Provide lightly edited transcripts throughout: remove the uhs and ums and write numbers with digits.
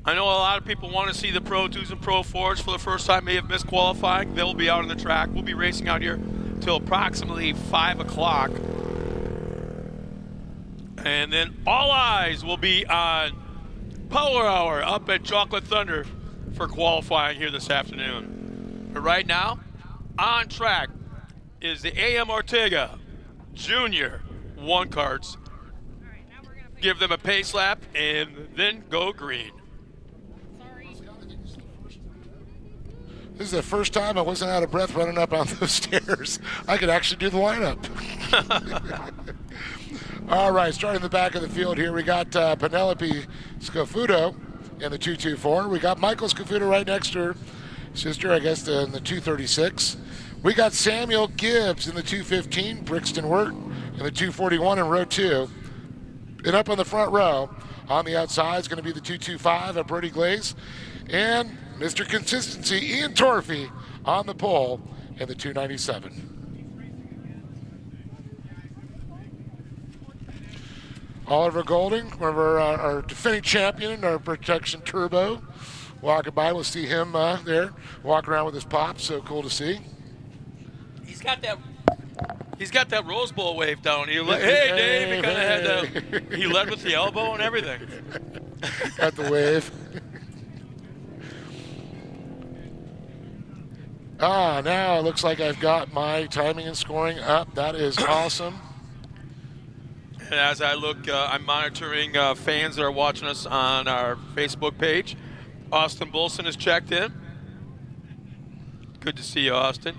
I know a lot of people want to see the Pro 2s and Pro 4s for the first time, may have missed qualifying. They'll be out on the track. We'll be racing out here till approximately 5 o'clock. And then all eyes will be on Power Hour up at Chocolate Thunder for qualifying here this afternoon. But right now, on track is the AM Ortega Junior 1 karts. Give them a pace lap and then go green. This is the first time I wasn't out of breath running up on those stairs. I could actually do the lineup. All right, starting in the back of the field here, we got Penelope Scafuto in the 224. We got Michael Scafuto right next to her sister, I guess, in the 236. We got Samuel Gibbs in the 215, Brixton Wirt in the 241 in row 2. And up on the front row, on the outside, is going to be the 225 of Brody Glaze. And Mr. Consistency, Ian Torfey, on the pole in the 297. Oliver Golding, one of our defending champion, our Protection Turbo, walking by. We'll see him there, walking around with his pop. So cool to see. He's got that Rose Bowl wave down. Hey, Dave, he kind of had that. He led with the elbow and everything. Got the wave. Now it looks like I've got my timing and scoring up. That is awesome. And as I look, I'm monitoring fans that are watching us on our Facebook page. Austin Bolson has checked in. Good to see you, Austin.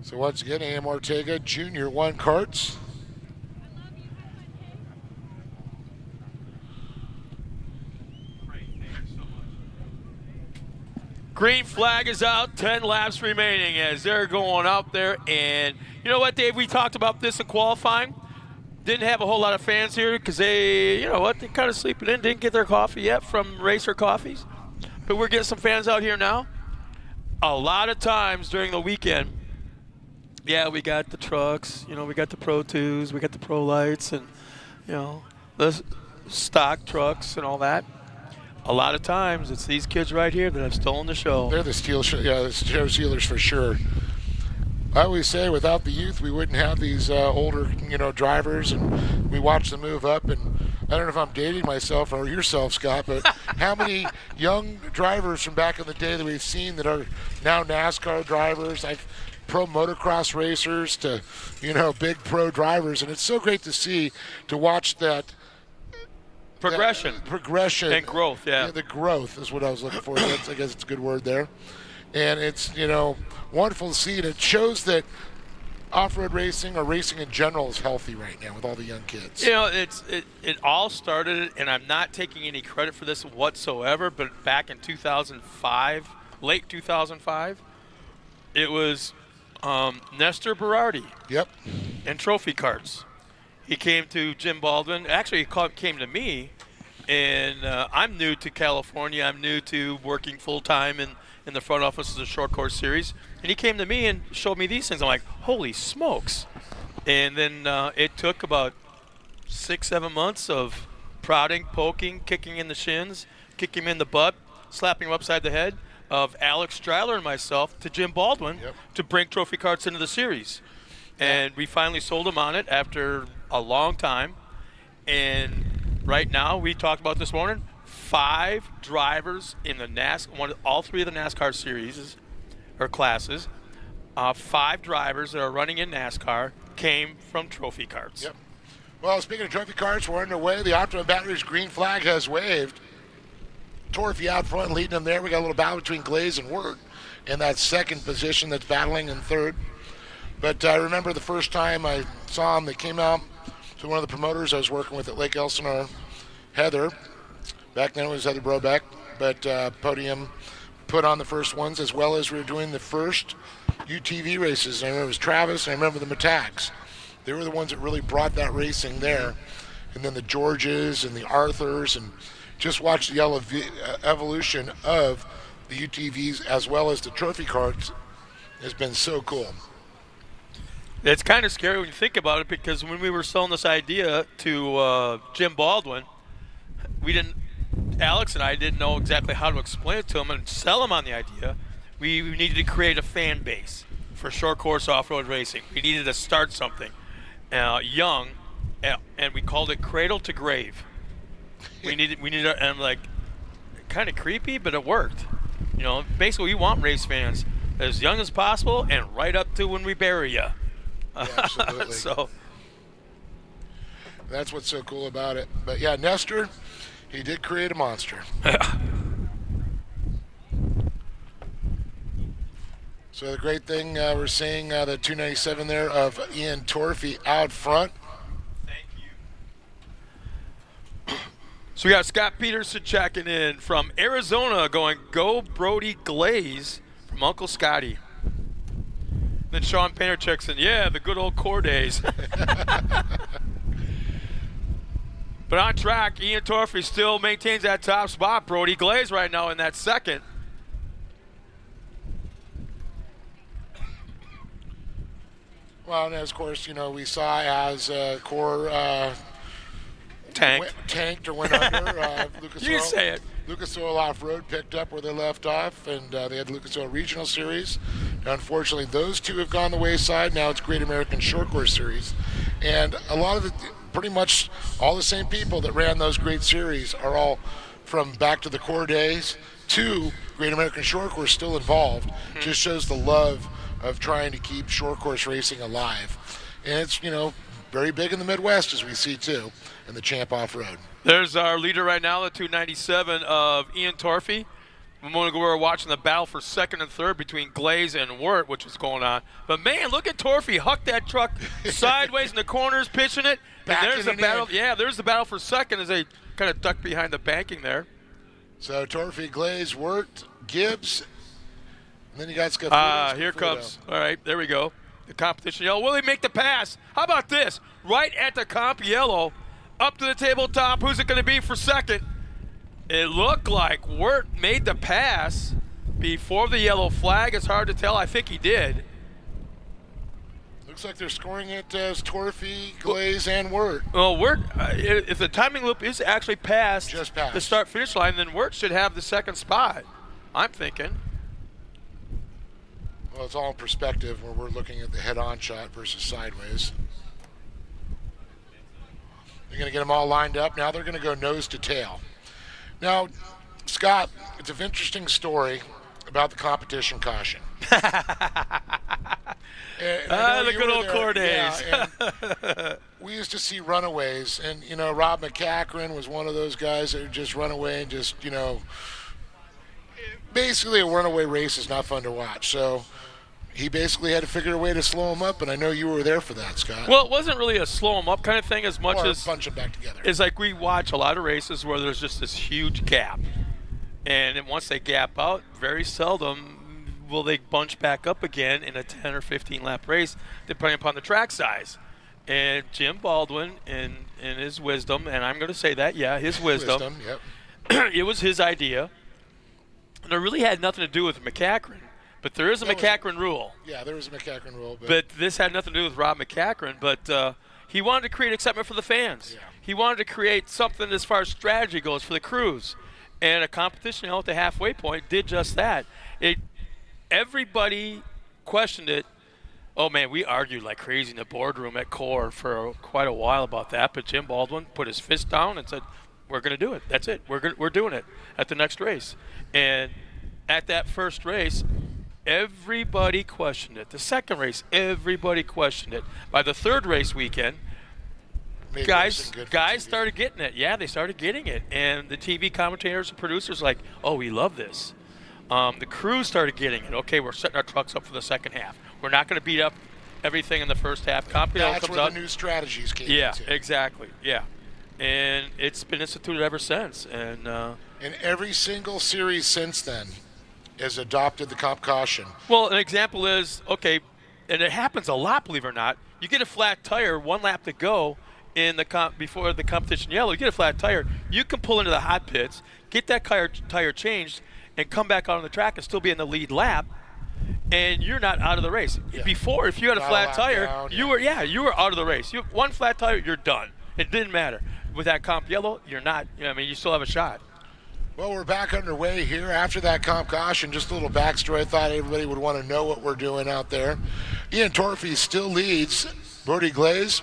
So once again, AM Ortega, Junior 1 karts. Green flag is out, 10 laps remaining as they're going out there. And you know what, Dave, we talked about this in qualifying. Didn't have a whole lot of fans here because they, you know what, they're kind of sleeping in, didn't get their coffee yet from Racer Coffees. But we're getting some fans out here now. A lot of times during the weekend, yeah, we got the trucks, you know, we got the Pro 2s, we got the Pro Lights, and, you know, the stock trucks and all that. A lot of times, it's these kids right here that have stolen the show. They're the show stealers for sure. I always say, without the youth, we wouldn't have these older, drivers, and we watch them move up. And I don't know if I'm dating myself or yourself, Scott, but how many young drivers from back in the day that we've seen that are now NASCAR drivers, like pro motocross racers to, big pro drivers, and it's so great to see, to watch that. Progression and growth. Yeah, the growth is what I was looking for. I guess it's a good word there. And it's wonderful to see, and it shows that off-road racing or racing in general is healthy right now with all the young kids. It all started, and I'm not taking any credit for this whatsoever, but back in 2005, late 2005, it was Nestor Berardi. Yep. And trophy karts. He came to Jim Baldwin. Actually, he came to me, and I'm new to California. I'm new to working full-time in the front office of the short course series. And he came to me and showed me these things. I'm like, holy smokes. And then it took about 6-7 months of prodding, poking, kicking in the shins, kicking him in the butt, slapping him upside the head, of Alex Stryler and myself to Jim Baldwin to bring trophy karts into the series. And we finally sold them on it after a long time. And right now, we talked about this morning, 5 drivers in the all 3 of the NASCAR series or classes, 5 drivers that are running in NASCAR came from trophy karts. Yep. Well, speaking of trophy karts, we're underway. The Optima Batteries green flag has waved. Torfey out front, leading them there. We got a little battle between Glaze and Wirt in that second position that's battling in third. But I remember the first time I saw him, they came out to one of the promoters I was working with at Lake Elsinore, Heather. Back then it was Heather Brobeck, but Podium put on the first ones, as well as we were doing the first UTV races. I remember it was Travis, and I remember the Attacks. They were the ones that really brought that racing there. And then the Georges and the Arthurs, and just watch the evolution of the UTVs as well as the trophy carts has been so cool. It's kind of scary when you think about it, because when we were selling this idea to Jim Baldwin, Alex and I didn't know exactly how to explain it to him and sell him on the idea. We needed to create a fan base for short course off-road racing. We needed to start something young, and we called it Cradle to Grave. We needed, and I'm like, kind of creepy, but it worked. Basically, we want race fans as young as possible and right up to when we bury you. Yeah, absolutely. So that's what's so cool about it. But yeah, Nestor, he did create a monster. So the great thing, we're seeing the 297 there of Ian Torfey out front. Thank you. So we got Scott Peterson checking in from Arizona, going, "Go Brody Glaze," from Uncle Scotty. Then Sean Painter checks in, "Yeah, the good old core days." But on track, Ian Torfey still maintains that top spot. Brody Glaze right now in that second. Well, and as of course, we saw as core tanked or went under. Lucas You Oil, say it. Lucas Oil Off-Road picked up where they left off, and they had Lucas Oil Regional Series. Now, unfortunately, those two have gone the wayside. Now it's Great American Short Course Series. And a lot of pretty much all the same people that ran those great series are all from back to the core days to Great American Short Course still involved. Mm-hmm. Just shows the love of trying to keep short course racing alive. And it's, very big in the Midwest, as we see too, in the Champ Off-Road. There's our leader right now, the 297 of Ian Torfey. A moment ago, we were watching the battle for second and third between Glaze and Wirt, which was going on. But man, look at Torfey huck that truck sideways in the corners, pitching it. And there's the battle. Yeah, there's the battle for second as they kind of duck behind the banking there. So Torfey, Glaze, Wirt, Gibbs, and then you got Scafuto. Here comes. All right, there we go. The competition yellow. Will he make the pass? How about this? Right at the comp yellow, up to the tabletop. Who's it going to be for second? It looked like Wirt made the pass before the yellow flag. It's hard to tell. I think he did. Looks like they're scoring it as Torfey, Glaze, and Wirt. Well, Wirt, if the timing loop is actually past the start-finish line, then Wirt should have the second spot, I'm thinking. Well, it's all in perspective where we're looking at the head-on shot versus sideways. They're going to get them all lined up. Now they're going to go nose to tail. Now, Scott, it's an interesting story about the competition caution. The good old core days. Yeah, we used to see runaways, and, Rob McCachran was one of those guys that would just run away and just, basically a runaway race is not fun to watch. So he basically had to figure a way to slow him up, and I know you were there for that, Scott. Well, it wasn't really a slow him up kind of thing as much as punch him back together. It's like we watch a lot of races where there's just this huge gap, and then once they gap out, very seldom will they bunch back up again in a 10 or 15 lap race, depending upon the track size. And Jim Baldwin, in his wisdom, and I'm going to say that, yeah, his wisdom, yep. It was his idea. And it really had nothing to do with McCachran, but there is a McCachran rule. Yeah, there was a McCachran rule. But this had nothing to do with Rob McCachran, but he wanted to create excitement for the fans. Yeah. He wanted to create something as far as strategy goes for the crews. And a competition at the halfway point did just that. Everybody questioned it. Oh, man, we argued like crazy in the boardroom at Core for quite a while about that, but Jim Baldwin put his fist down and said, we're going to do it. That's it. We're doing it at the next race. And at that first race, everybody questioned it. The second race, everybody questioned it. By the third race weekend, guys started getting it. Yeah, they started getting it. And the TV commentators and producers like, oh, we love this. The crew started getting it. Okay, we're setting our trucks up for the second half. We're not going to beat up everything in the first half. That's where the new strategies came into. Yeah, exactly. Yeah. And it's been instituted ever since. And every single series since then has adopted the comp caution. Well, an example is, okay, and it happens a lot, believe it or not. You get a flat tire, 1 lap to go in the before the competition yellow. You get a flat tire. You can pull into the hot pits, get that tire changed, and come back out on the track and still be in the lead lap, and you're not out of the race. Yeah. Before, if you had a Not flat lap tire, down, you were out of the race. You one flat tire, you're done. It didn't matter. With that comp yellow, you're not. I mean, you still have a shot. Well, we're back underway here after that comp caution. Just a little backstory. I thought everybody would want to know what we're doing out there. Ian Torfey still leads. Brody Glaze,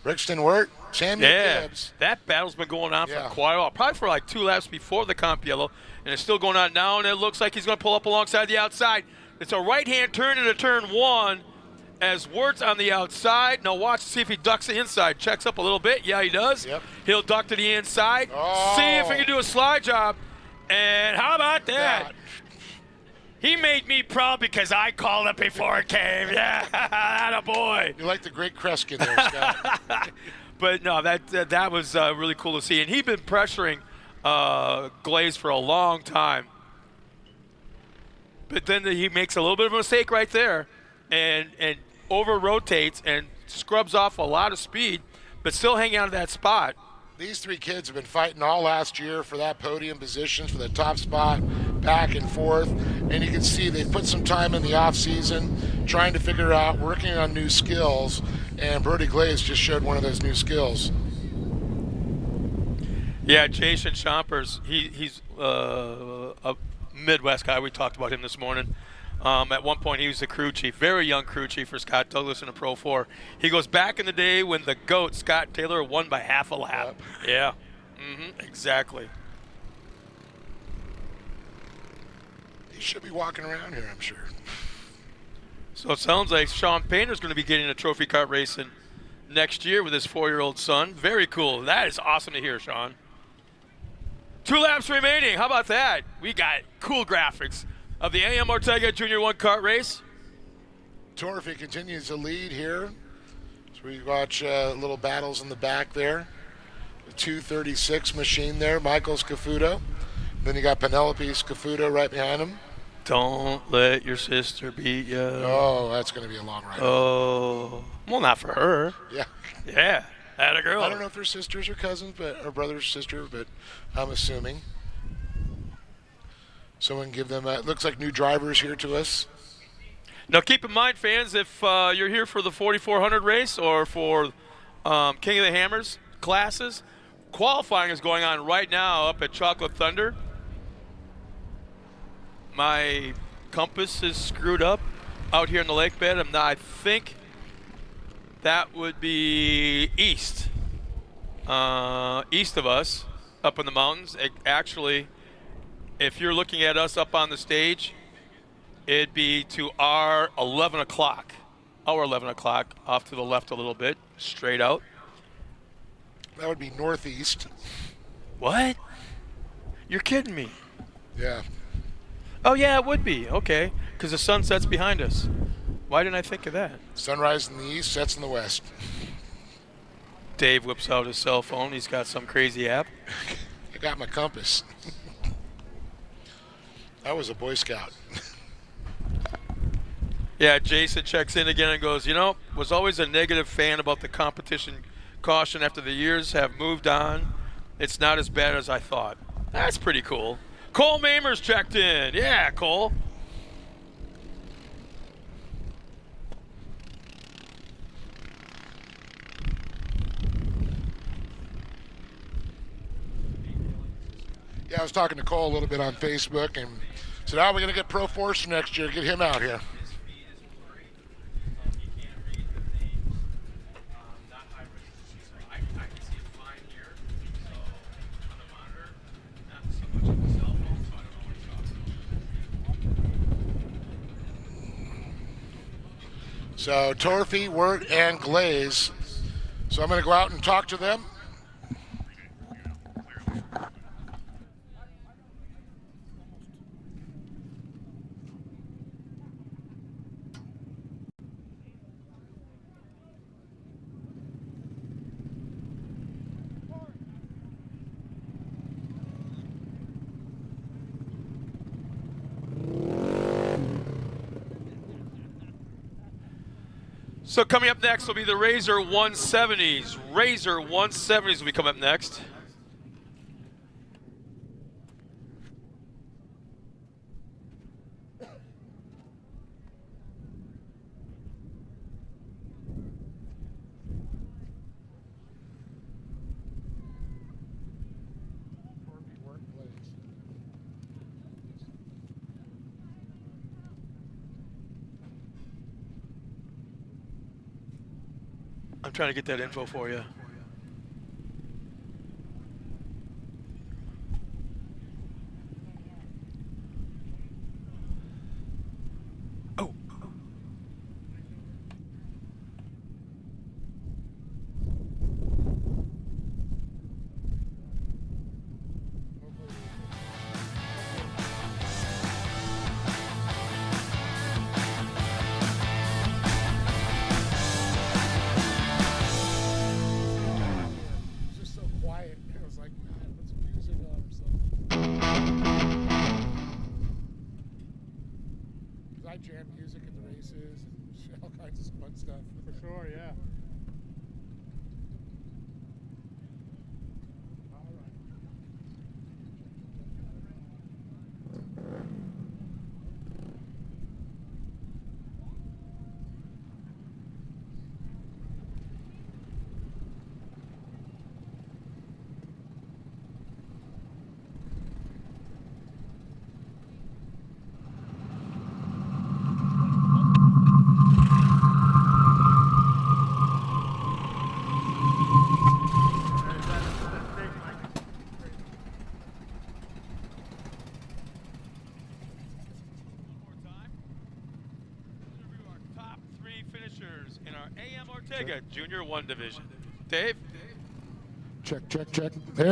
Brixton Wirt, Samuel Gibbs. That battle's been going on for quite a while. Probably for like 2 laps before the comp yellow, and it's still going on now, and it looks like he's going to pull up alongside the outside. It's a right-hand turn into turn 1 as Wirt's on the outside. Now watch to see if he ducks the inside. Checks up a little bit. Yeah, he does. Yep. He'll duck to the inside. Oh. See if he can do a slide job. And how about that? He made me proud because I called it before it came. Yeah, attaboy. You like the great Kreskin there, Scott. But no, that was really cool to see. And he'd been pressuring Glaze for a long time. But then he makes a little bit of a mistake right there and over-rotates and scrubs off a lot of speed, but still hanging out of that spot. These 3 kids have been fighting all last year for that podium positions, for the top spot, back and forth. And you can see they've put some time in the off season trying to figure out, working on new skills. And Brody Glaze just showed one of those new skills. Yeah, Jason Chompers, he's a Midwest guy. We talked about him this morning. At one point, he was the crew chief, very young crew chief for Scott Douglas in a Pro 4. He goes back in the day when the GOAT, Scott Taylor, won by half a lap. Yep. Yeah, exactly. He should be walking around here, I'm sure. So it sounds like Sean Painter's going to be getting a trophy kart racing next year with his 4-year-old son. Very cool. That is awesome to hear, Sean. 2 laps remaining. How about that? We got cool graphics of the AM Ortega Junior 1 kart race. Torfey continues to lead here. So we watch little battles in the back there. The 236 machine there, Michael Scafuto. Then you got Penelope Scafuto right behind him. Don't let your sister beat you. Oh, that's going to be a long ride. Oh, well, not for her. Yeah. Yeah, atta girl. I don't know if they're sisters or cousins, or brother or sister, but I'm assuming. Someone give them looks like new drivers here to us. Now keep in mind, fans, if you're here for the 4400 race or for King of the Hammers classes, qualifying is going on right now up at Chocolate Thunder. My compass is screwed up out here in the lake bed. I think that would be east of us, up in the mountains. Actually, if you're looking at us up on the stage, it'd be to our 11 o'clock. Our 11 o'clock, off to the left a little bit, straight out. That would be northeast. What? You're kidding me. Yeah. Oh, yeah, it would be. Okay, because the sun sets behind us. Why didn't I think of that? Sunrise in the east, sets in the west. Dave whips out his cell phone. He's got some crazy app. I got my compass. I was a Boy Scout. Yeah, Jason checks in again and goes, was always a negative fan about the competition caution. After the years have moved on, it's not as bad as I thought. That's pretty cool. Cole Mamers checked in. Yeah, Cole. Yeah, I was talking to Cole a little bit on Facebook and said, we're going to get Pro Force next year. Get him out here. So Torfey, Wirt, and Glaze. So I'm going to go out and talk to them. So coming up next will be the Razor 170s. Razor 170s will be coming up next. I'm trying to get that info for you. Oh. It's just so quiet. It was like, God, put some music on or something. Because I jam music at the races and all kinds of fun stuff. For sure, yeah. All right. One more time. Interview our top 3 finishers in our AM Ortega Junior 1 division. Dave? Check, check, check. There.